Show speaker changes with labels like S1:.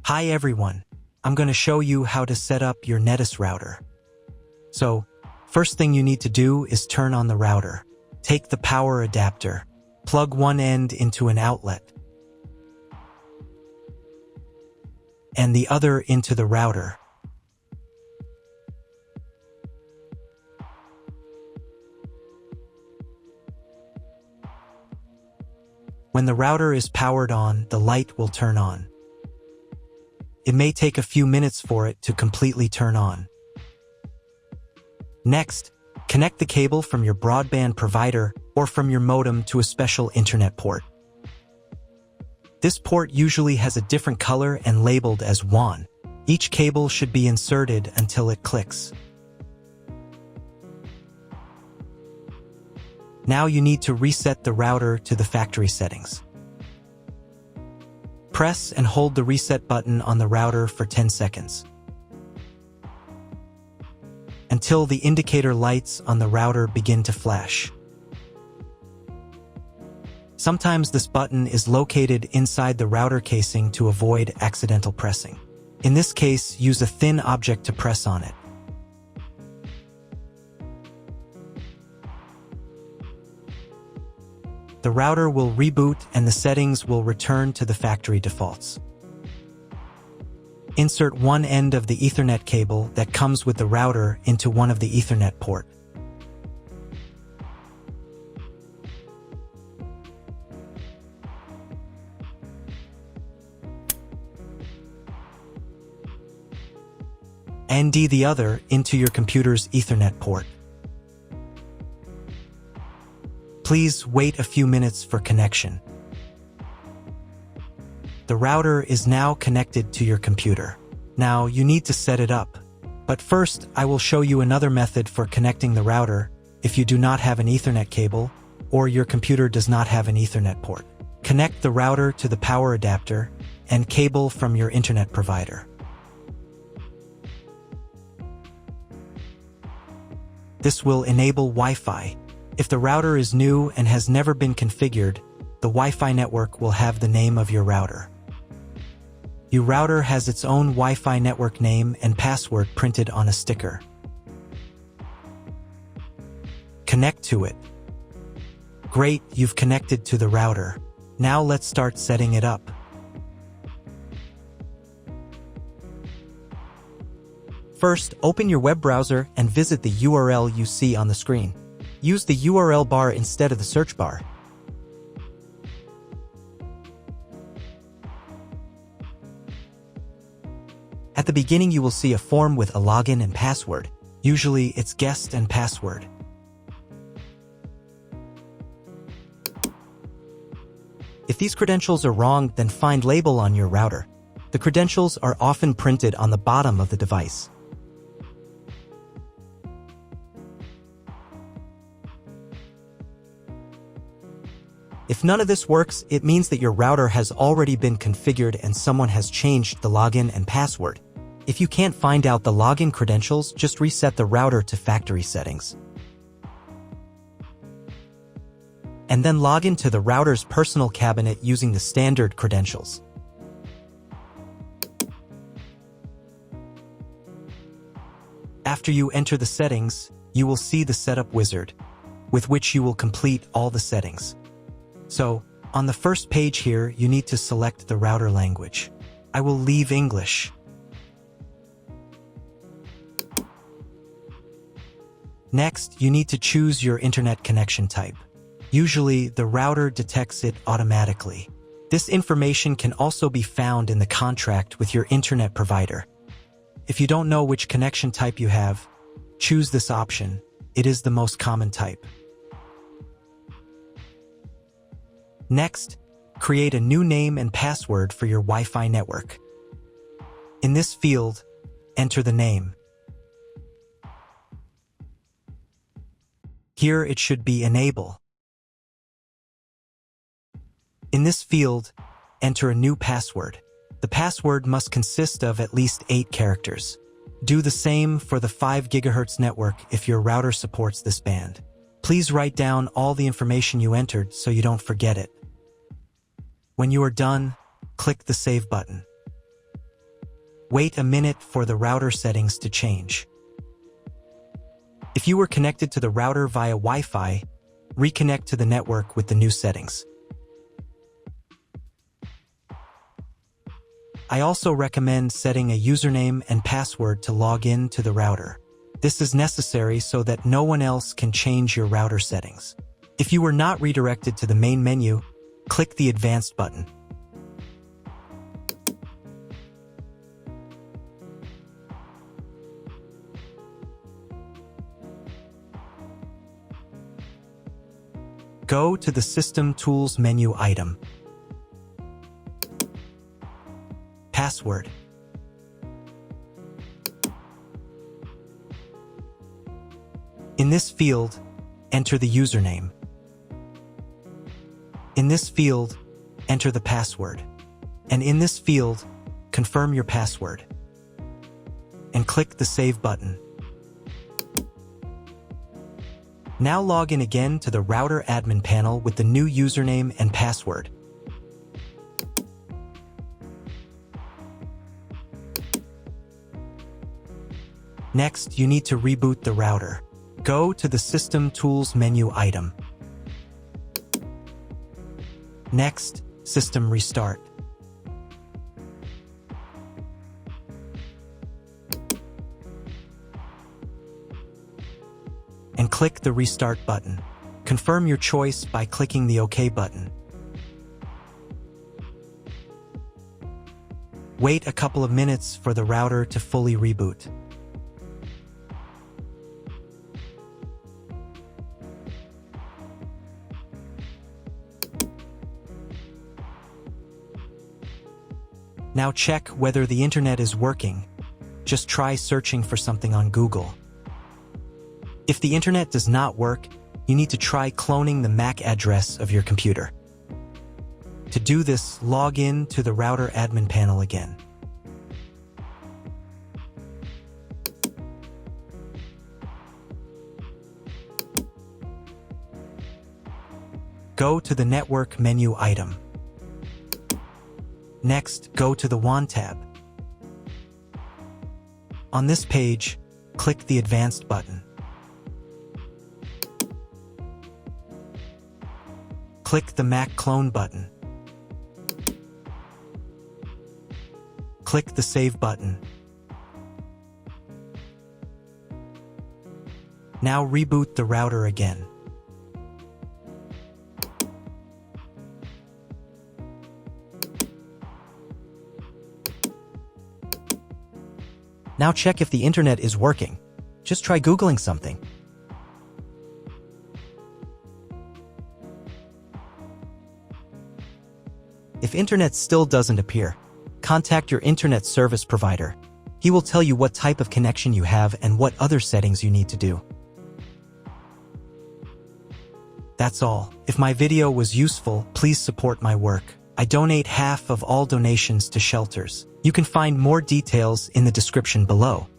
S1: Hi everyone, I'm going to show you how to set up your Netis router. So, first thing you need to do is turn on the router. Take the power adapter, plug one end into an outlet, and the other into the router. When the router is powered on, the light will turn on. It may take a few minutes for it to completely turn on. Next, connect the cable from your broadband provider or from your modem to a special internet port. This port usually has a different color and labeled as WAN. Each cable should be inserted until it clicks. Now you need to reset the router to the factory settings. Press and hold the reset button on the router for 10 seconds. Until the indicator lights on the router begin to flash. Sometimes this button is located inside the router casing to avoid accidental pressing. In this case, use a thin object to press on it. The router will reboot and the settings will return to the factory defaults. Insert one end of the Ethernet cable that comes with the router into one of the Ethernet port. And the other into your computer's Ethernet port. Please wait a few minutes for connection. The router is now connected to your computer. Now you need to set it up. But first, I will show you another method for connecting the router if you do not have an Ethernet cable or your computer does not have an Ethernet port. Connect the router to the power adapter and cable from your internet provider. This will enable Wi-Fi. If the router is new and has never been configured, the Wi-Fi network will have the name of your router. Your router has its own Wi-Fi network name and password printed on a sticker. Connect to it. Great, you've connected to the router. Now let's start setting it up. First, open your web browser and visit the URL you see on the screen. Use the URL bar instead of the search bar. At the beginning, you will see a form with a login and password. Usually, it's guest and password. If these credentials are wrong, then find label on your router. The credentials are often printed on the bottom of the device. If none of this works, it means that your router has already been configured and someone has changed the login and password. If you can't find out the login credentials, just reset the router to factory settings. And then log into the router's personal cabinet using the standard credentials. After you enter the settings, you will see the setup wizard, with which you will complete all the settings. So, on the first page here, you need to select the router language. I will leave English. Next, you need to choose your internet connection type. Usually, the router detects it automatically. This information can also be found in the contract with your internet provider. If you don't know which connection type you have, choose this option. It is the most common type. Next, create a new name and password for your Wi-Fi network. In this field, enter the name. Here it should be Enable. In this field, enter a new password. The password must consist of at least 8 characters. Do the same for the 5 GHz network if your router supports this band. Please write down all the information you entered so you don't forget it. When you are done, click the Save button. Wait a minute for the router settings to change. If you were connected to the router via Wi-Fi, reconnect to the network with the new settings. I also recommend setting a username and password to log in to the router. This is necessary so that no one else can change your router settings. If you were not redirected to the main menu, click the Advanced button. Go to the System Tools menu item. Password. In this field, enter the username. In this field, enter the password. And in this field, confirm your password. And click the Save button. Now log in again to the router admin panel with the new username and password. Next, you need to reboot the router. Go to the System Tools menu item. Next, System Restart. And click the Restart button. Confirm your choice by clicking the OK button. Wait a couple of minutes for the router to fully reboot. Now check whether the internet is working. Just try searching for something on Google. If the internet does not work, you need to try cloning the MAC address of your computer. To do this, log in to the router admin panel again. Go to the Network menu item. Next, go to the WAN tab. On this page, click the Advanced button. Click the MAC clone button. Click the Save button. Now reboot the router again. Now check if the internet is working. Just try Googling something. If internet still doesn't appear, contact your internet service provider. He will tell you what type of connection you have and what other settings you need to do. That's all. If my video was useful, please support my work. I donate half of all donations to shelters. You can find more details in the description below.